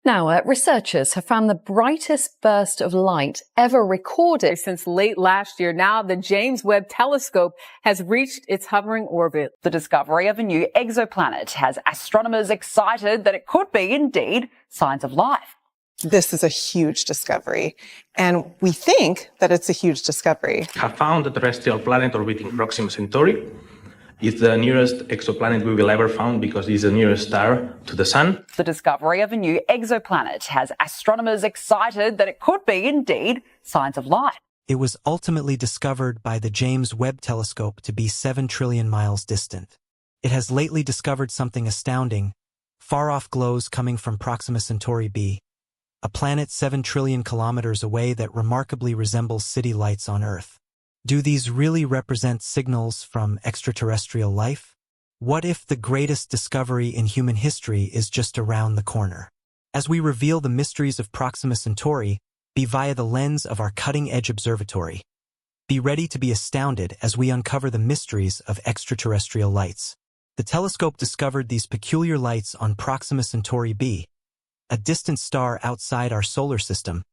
Now, researchers have found the brightest burst of light ever recorded. Since late last year, now the James Webb Telescope has reached its hovering orbit. The discovery of a new exoplanet has astronomers excited that it could be, indeed, signs of life. This is a huge discovery, and we think that it's a huge discovery. Have found a terrestrial planet orbiting Proxima Centauri. It's the nearest exoplanet we will ever found because it's the nearest star to the sun. The discovery of a new exoplanet has astronomers excited that it could be, indeed, signs of life. It was ultimately discovered by the James Webb Telescope to be 7 trillion miles distant. It has lately discovered something astounding: far-off glows coming from Proxima Centauri b, a planet 7 trillion kilometers away that remarkably resembles city lights on Earth. Do these really represent signals from extraterrestrial life? What if the greatest discovery in human history is just around the corner? As we reveal the mysteries of Proxima Centauri, be via the lens of our cutting-edge observatory. Be ready to be astounded as we uncover the mysteries of extraterrestrial lights. The telescope discovered these peculiar lights on Proxima Centauri b, a distant star outside our solar system,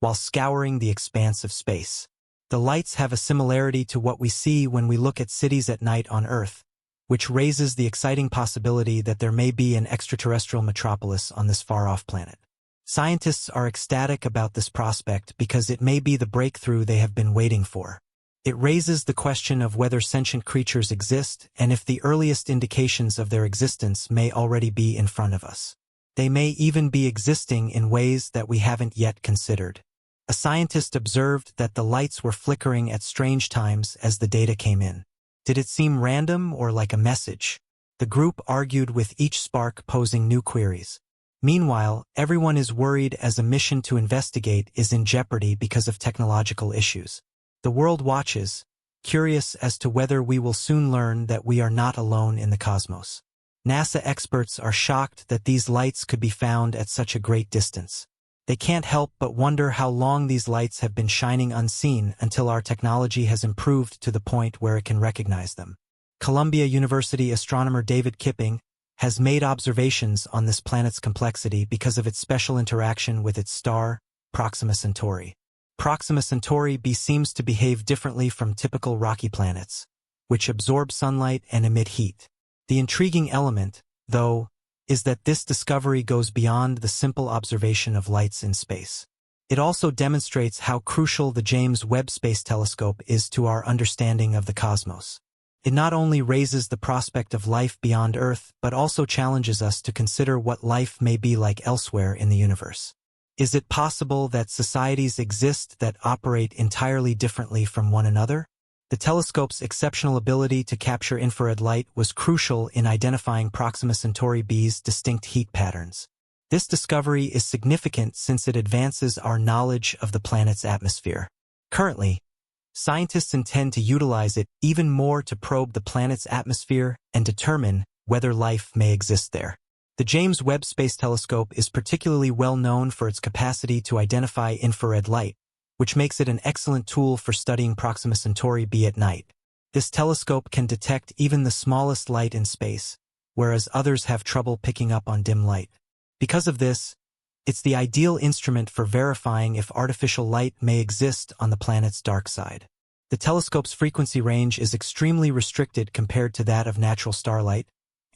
while scouring the expanse of space. The lights have a similarity to what we see when we look at cities at night on Earth, which raises the exciting possibility that there may be an extraterrestrial metropolis on this far-off planet. Scientists are ecstatic about this prospect because it may be the breakthrough they have been waiting for. It raises the question of whether sentient creatures exist and if the earliest indications of their existence may already be in front of us. They may even be existing in ways that we haven't yet considered. A scientist observed that the lights were flickering at strange times as the data came in. Did it seem random or like a message? The group argued with each spark posing new queries. Meanwhile, everyone is worried as a mission to investigate is in jeopardy because of technological issues. The world watches, curious as to whether we will soon learn that we are not alone in the cosmos. NASA experts are shocked that these lights could be found at such a great distance. They can't help but wonder how long these lights have been shining unseen until our technology has improved to the point where it can recognize them. Columbia University astronomer David Kipping has made observations on this planet's complexity because of its special interaction with its star, Proxima Centauri. Proxima Centauri b seems to behave differently from typical rocky planets, which absorb sunlight and emit heat. The intriguing element, though, is that this discovery goes beyond the simple observation of lights in space. It also demonstrates how crucial the James Webb Space Telescope is to our understanding of the cosmos. It not only raises the prospect of life beyond Earth, but also challenges us to consider what life may be like elsewhere in the universe. Is it possible that societies exist that operate entirely differently from one another? The telescope's exceptional ability to capture infrared light was crucial in identifying Proxima Centauri b's distinct heat patterns. This discovery is significant since it advances our knowledge of the planet's atmosphere. Currently, scientists intend to utilize it even more to probe the planet's atmosphere and determine whether life may exist there. The James Webb Space Telescope is particularly well known for its capacity to identify infrared light, which makes it an excellent tool for studying Proxima Centauri b at night. This telescope can detect even the smallest light in space, whereas others have trouble picking up on dim light. Because of this, it's the ideal instrument for verifying if artificial light may exist on the planet's dark side. The telescope's frequency range is extremely restricted compared to that of natural starlight,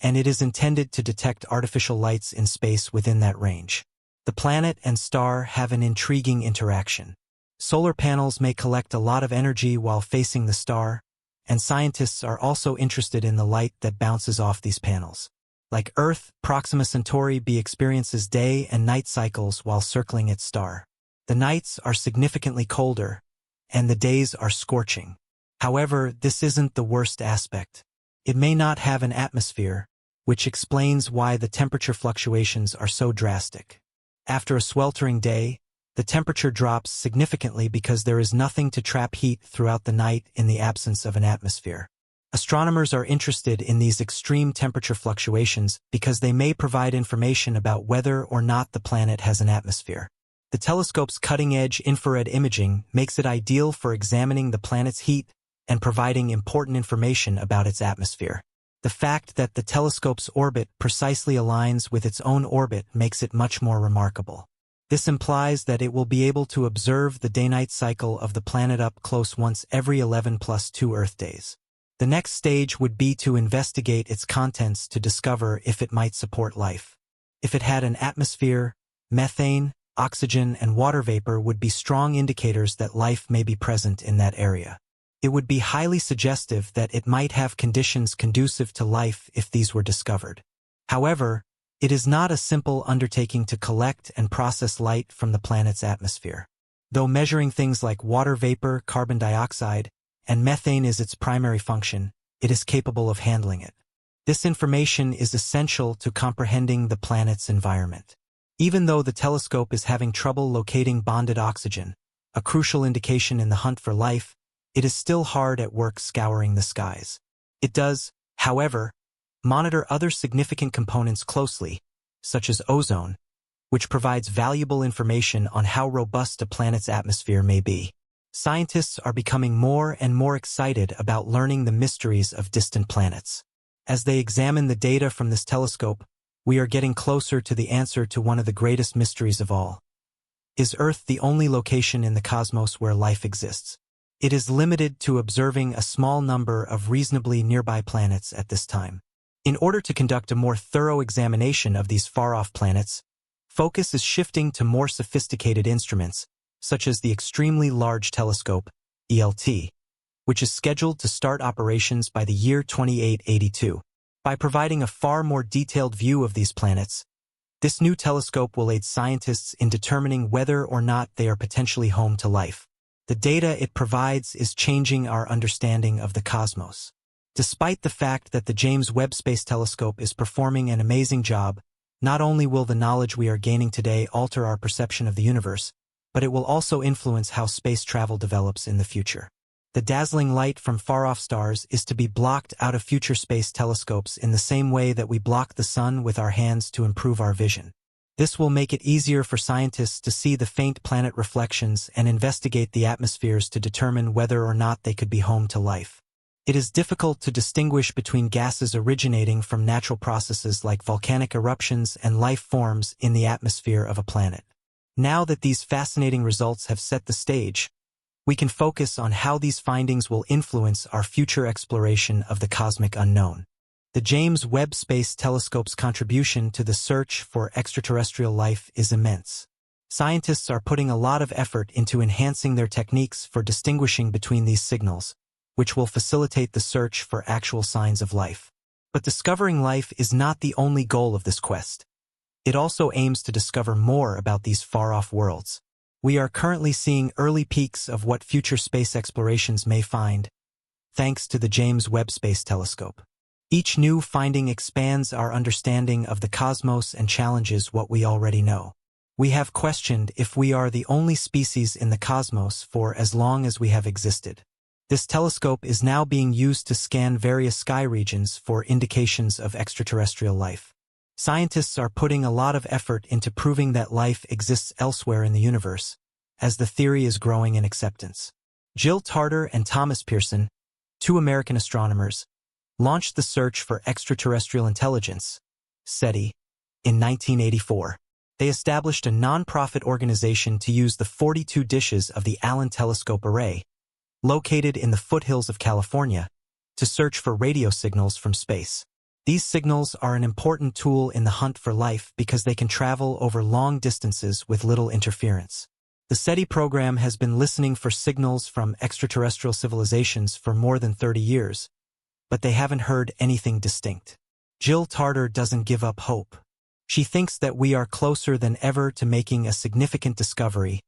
and it is intended to detect artificial lights in space within that range. The planet and star have an intriguing interaction. Solar panels may collect a lot of energy while facing the star, and scientists are also interested in the light that bounces off these panels. Like Earth, Proxima Centauri b experiences day and night cycles while circling its star. The nights are significantly colder, and the days are scorching. However, this isn't the worst aspect. It may not have an atmosphere, which explains why the temperature fluctuations are so drastic. After a sweltering day, the temperature drops significantly because there is nothing to trap heat throughout the night in the absence of an atmosphere. Astronomers are interested in these extreme temperature fluctuations because they may provide information about whether or not the planet has an atmosphere. The telescope's cutting-edge infrared imaging makes it ideal for examining the planet's heat and providing important information about its atmosphere. The fact that the telescope's orbit precisely aligns with its own orbit makes it much more remarkable. This implies that it will be able to observe the day-night cycle of the planet up close once every 11 plus 2 Earth days. The next stage would be to investigate its contents to discover if it might support life. If it had an atmosphere, methane, oxygen, and water vapor would be strong indicators that life may be present in that area. It would be highly suggestive that it might have conditions conducive to life if these were discovered. However, it is not a simple undertaking to collect and process light from the planet's atmosphere. Though measuring things like water vapor, carbon dioxide, and methane is its primary function, it is capable of handling it. This information is essential to comprehending the planet's environment. Even though the telescope is having trouble locating bonded oxygen, a crucial indication in the hunt for life, it is still hard at work scouring the skies. It does, however, monitor other significant components closely, such as ozone, which provides valuable information on how robust a planet's atmosphere may be. Scientists are becoming more and more excited about learning the mysteries of distant planets. As they examine the data from this telescope, we are getting closer to the answer to one of the greatest mysteries of all. Is Earth the only location in the cosmos where life exists? It is limited to observing a small number of reasonably nearby planets at this time. In order to conduct a more thorough examination of these far-off planets, focus is shifting to more sophisticated instruments, such as the Extremely Large Telescope, ELT, which is scheduled to start operations by the year 2882. By providing a far more detailed view of these planets, this new telescope will aid scientists in determining whether or not they are potentially home to life. The data it provides is changing our understanding of the cosmos. Despite the fact that the James Webb Space Telescope is performing an amazing job, not only will the knowledge we are gaining today alter our perception of the universe, but it will also influence how space travel develops in the future. The dazzling light from far-off stars is to be blocked out of future space telescopes in the same way that we block the sun with our hands to improve our vision. This will make it easier for scientists to see the faint planet reflections and investigate the atmospheres to determine whether or not they could be home to life. It is difficult to distinguish between gases originating from natural processes like volcanic eruptions and life forms in the atmosphere of a planet. Now that these fascinating results have set the stage, we can focus on how these findings will influence our future exploration of the cosmic unknown. The James Webb Space Telescope's contribution to the search for extraterrestrial life is immense. Scientists are putting a lot of effort into enhancing their techniques for distinguishing between these signals, which will facilitate the search for actual signs of life. But discovering life is not the only goal of this quest. It also aims to discover more about these far-off worlds. We are currently seeing early peaks of what future space explorations may find, thanks to the James Webb Space Telescope. Each new finding expands our understanding of the cosmos and challenges what we already know. We have questioned if we are the only species in the cosmos for as long as we have existed. This telescope is now being used to scan various sky regions for indications of extraterrestrial life. Scientists are putting a lot of effort into proving that life exists elsewhere in the universe, as the theory is growing in acceptance. Jill Tarter and Thomas Pearson, two American astronomers, launched the Search for Extraterrestrial Intelligence, SETI, in 1984. They established a non-profit organization to use the 42 dishes of the Allen Telescope Array, located in the foothills of California, to search for radio signals from space. These signals are an important tool in the hunt for life because they can travel over long distances with little interference. The SETI program has been listening for signals from extraterrestrial civilizations for more than 30 years, but they haven't heard anything distinct. Jill Tarter doesn't give up hope. She thinks that we are closer than ever to making a significant discovery,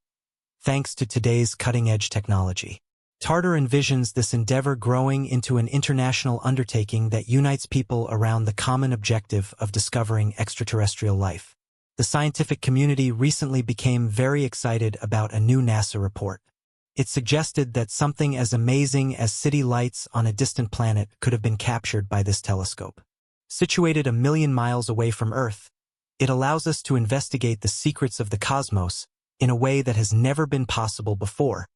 thanks to today's cutting-edge technology. Tarter envisions this endeavor growing into an international undertaking that unites people around the common objective of discovering extraterrestrial life. The scientific community recently became very excited about a new NASA report. It suggested that something as amazing as city lights on a distant planet could have been captured by this telescope. Situated 1 million miles away from Earth, it allows us to investigate the secrets of the cosmos in a way that has never been possible before,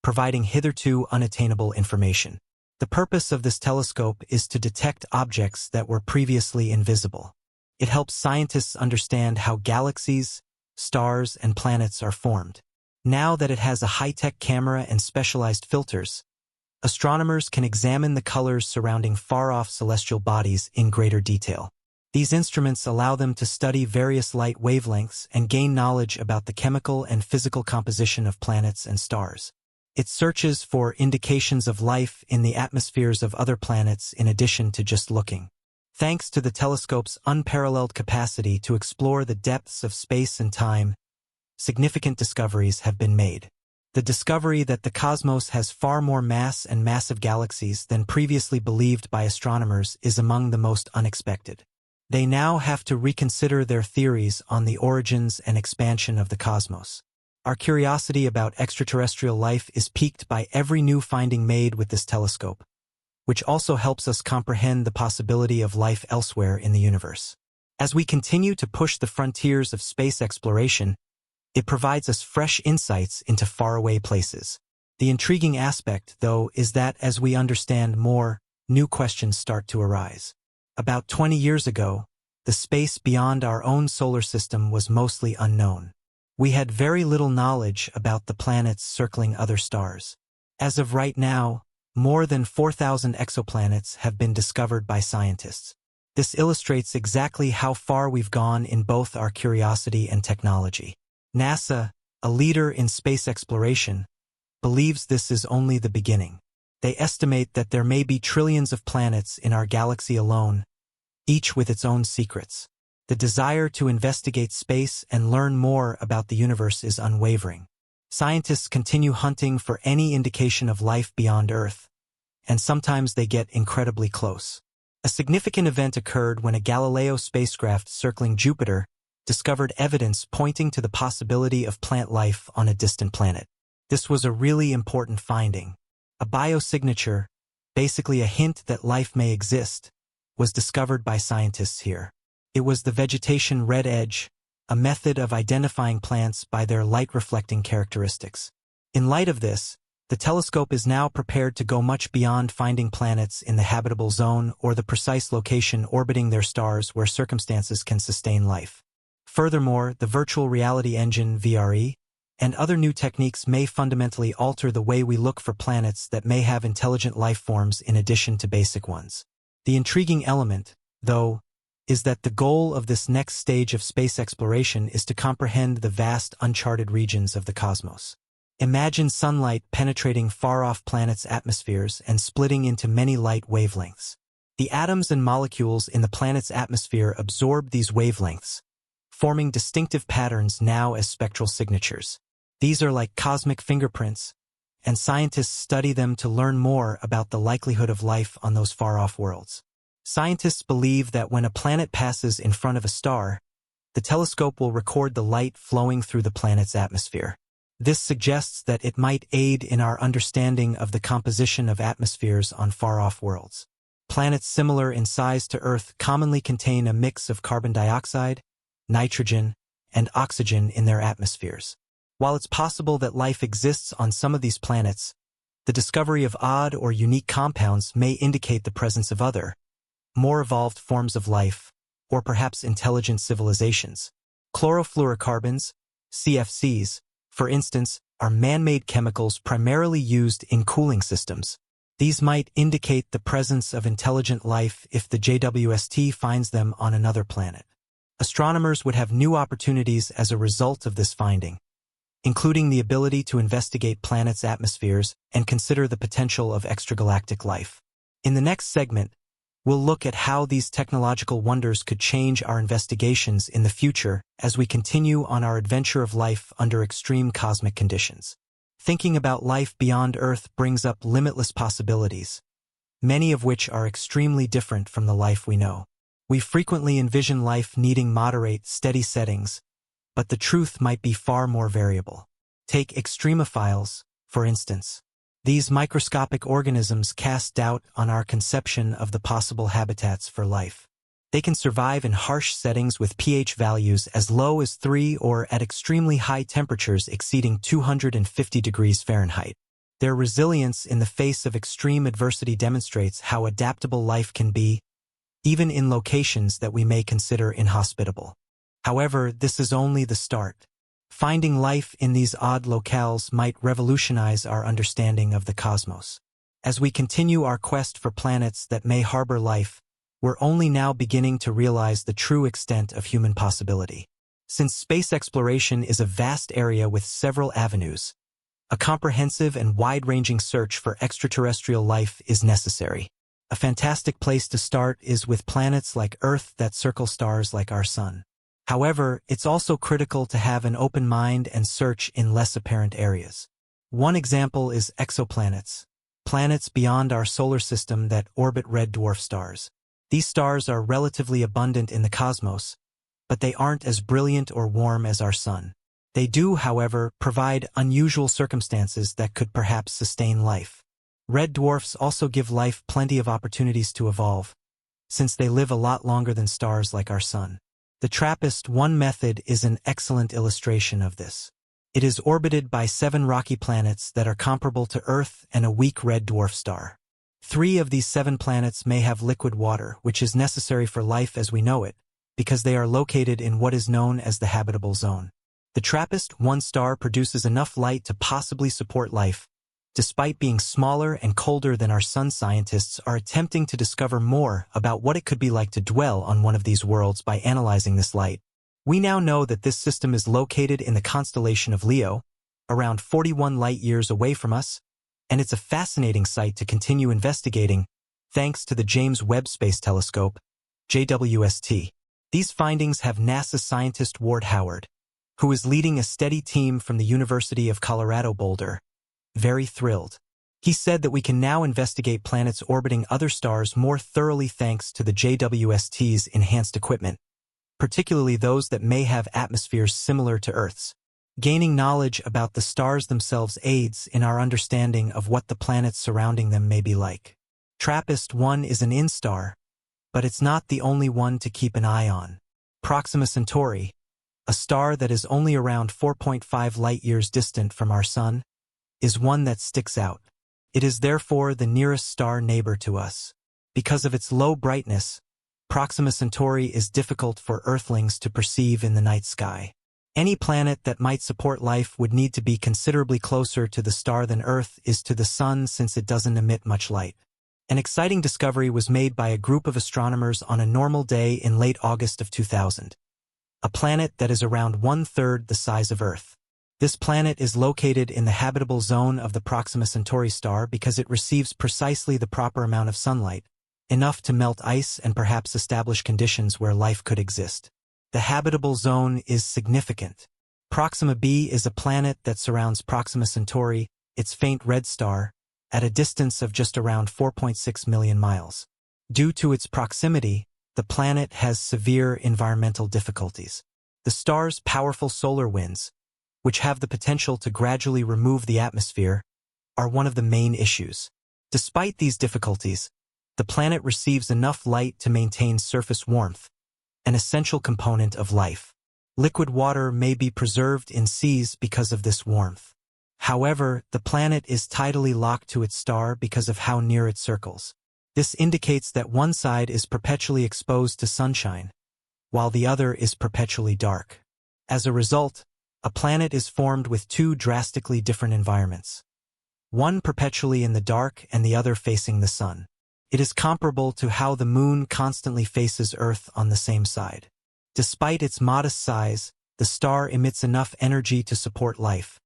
providing hitherto unattainable information. The purpose of this telescope is to detect objects that were previously invisible. It helps scientists understand how galaxies, stars, and planets are formed. Now that it has a high-tech camera and specialized filters, astronomers can examine the colors surrounding far-off celestial bodies in greater detail. These instruments allow them to study various light wavelengths and gain knowledge about the chemical and physical composition of planets and stars. It searches for indications of life in the atmospheres of other planets in addition to just looking. Thanks to the telescope's unparalleled capacity to explore the depths of space and time, significant discoveries have been made. The discovery that the cosmos has far more mass and massive galaxies than previously believed by astronomers is among the most unexpected. They now have to reconsider their theories on the origins and expansion of the cosmos. Our curiosity about extraterrestrial life is piqued by every new finding made with this telescope, which also helps us comprehend the possibility of life elsewhere in the universe. As we continue to push the frontiers of space exploration, it provides us fresh insights into faraway places. The intriguing aspect, though, is that as we understand more, new questions start to arise. About 20 years ago, the space beyond our own solar system was mostly unknown. We had very little knowledge about the planets circling other stars. As of right now, more than 4,000 exoplanets have been discovered by scientists. This illustrates exactly how far we've gone in both our curiosity and technology. NASA, a leader in space exploration, believes this is only the beginning. They estimate that there may be trillions of planets in our galaxy alone, each with its own secrets. The desire to investigate space and learn more about the universe is unwavering. Scientists continue hunting for any indication of life beyond Earth, and sometimes they get incredibly close. A significant event occurred when a Galileo spacecraft circling Jupiter discovered evidence pointing to the possibility of plant life on a distant planet. This was a really important finding. A biosignature, basically a hint that life may exist, was discovered by scientists here. It was the vegetation red edge, a method of identifying plants by their light-reflecting characteristics. In light of this, the telescope is now prepared to go much beyond finding planets in the habitable zone or the precise location orbiting their stars where circumstances can sustain life. Furthermore, the virtual reality engine VRE and other new techniques may fundamentally alter the way we look for planets that may have intelligent life forms in addition to basic ones. The intriguing element, though, is that the goal of this next stage of space exploration is to comprehend the vast uncharted regions of the cosmos. Imagine sunlight penetrating far-off planets' atmospheres and splitting into many light wavelengths. The atoms and molecules in the planet's atmosphere absorb these wavelengths, forming distinctive patterns now as spectral signatures. These are like cosmic fingerprints, and scientists study them to learn more about the likelihood of life on those far-off worlds. Scientists believe that when a planet passes in front of a star, the telescope will record the light flowing through the planet's atmosphere. This suggests that it might aid in our understanding of the composition of atmospheres on far-off worlds. Planets similar in size to Earth commonly contain a mix of carbon dioxide, nitrogen, and oxygen in their atmospheres. While it's possible that life exists on some of these planets, the discovery of odd or unique compounds may indicate the presence of other, more evolved forms of life, or perhaps intelligent civilizations. Chlorofluorocarbons, CFCs, for instance, are man-made chemicals primarily used in cooling systems. These might indicate the presence of intelligent life if the JWST finds them on another planet. Astronomers would have new opportunities as a result of this finding, including the ability to investigate planets' atmospheres and consider the potential of extragalactic life. In the next segment, we'll look at how these technological wonders could change our investigations in the future as we continue on our adventure of life under extreme cosmic conditions. Thinking about life beyond Earth brings up limitless possibilities, many of which are extremely different from the life we know. We frequently envision life needing moderate, steady settings, but the truth might be far more variable. Take extremophiles, for instance. These microscopic organisms cast doubt on our conception of the possible habitats for life. They can survive in harsh settings with pH values as low as 3 or at extremely high temperatures exceeding 250 degrees Fahrenheit. Their resilience in the face of extreme adversity demonstrates how adaptable life can be, even in locations that we may consider inhospitable. However, this is only the start. Finding life in these odd locales might revolutionize our understanding of the cosmos. As we continue our quest for planets that may harbor life, we're only now beginning to realize the true extent of human possibility. Since space exploration is a vast area with several avenues, a comprehensive and wide-ranging search for extraterrestrial life is necessary. A fantastic place to start is with planets like Earth that circle stars like our Sun. However, it's also critical to have an open mind and search in less apparent areas. One example is exoplanets, planets beyond our solar system that orbit red dwarf stars. These stars are relatively abundant in the cosmos, but they aren't as brilliant or warm as our Sun. They do, however, provide unusual circumstances that could perhaps sustain life. Red dwarfs also give life plenty of opportunities to evolve, since they live a lot longer than stars like our Sun. The TRAPPIST-1 method is an excellent illustration of this. It is orbited by 7 rocky planets that are comparable to Earth and a weak red dwarf star. 3 of these 7 planets may have liquid water, which is necessary for life as we know it, because they are located in what is known as the habitable zone. The TRAPPIST-1 star produces enough light to possibly support life. Despite being smaller and colder than our Sun, scientists are attempting to discover more about what it could be like to dwell on one of these worlds by analyzing this light. We now know that this system is located in the constellation of Leo, around 41 light-years away from us, and it's a fascinating site to continue investigating thanks to the James Webb Space Telescope, JWST. These findings have NASA scientist Ward Howard, who is leading a steady team from the University of Colorado Boulder, very thrilled. He said that we can now investigate planets orbiting other stars more thoroughly thanks to the JWST's enhanced equipment, particularly those that may have atmospheres similar to Earth's. Gaining knowledge about the stars themselves aids in our understanding of what the planets surrounding them may be like. TRAPPIST-1 is an in-star, but it's not the only one to keep an eye on. Proxima Centauri, a star that is only around 4.5 light-years distant from our Sun, is one that sticks out. It is therefore the nearest star neighbor to us. Because of its low brightness, Proxima Centauri is difficult for Earthlings to perceive in the night sky. Any planet that might support life would need to be considerably closer to the star than Earth is to the Sun, since it doesn't emit much light. An exciting discovery was made by a group of astronomers on a normal day in late August of 2000. A planet that is around 1/3 the size of Earth. This planet is located in the habitable zone of the Proxima Centauri star because it receives precisely the proper amount of sunlight, enough to melt ice and perhaps establish conditions where life could exist. The habitable zone is significant. Proxima b is a planet that surrounds Proxima Centauri, its faint red star, at a distance of just around 4.6 million miles. Due to its proximity, the planet has severe environmental difficulties. The star's powerful solar winds, which have the potential to gradually remove the atmosphere, are one of the main issues. Despite these difficulties, the planet receives enough light to maintain surface warmth, an essential component of life. Liquid water may be preserved in seas because of this warmth. However, the planet is tidally locked to its star because of how near it circles. This indicates that one side is perpetually exposed to sunshine, while the other is perpetually dark. As a result, a planet is formed with 2 drastically different environments, one perpetually in the dark and the other facing the sun. It is comparable to how the moon constantly faces Earth on the same side. Despite its modest size, the star emits enough energy to support life,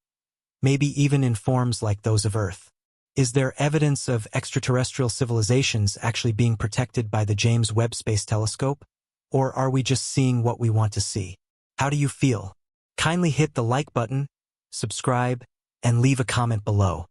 maybe even in forms like those of Earth. Is there evidence of extraterrestrial civilizations actually being protected by the James Webb Space Telescope? Or are we just seeing what we want to see? How do you feel? Kindly hit the like button, subscribe, and leave a comment below.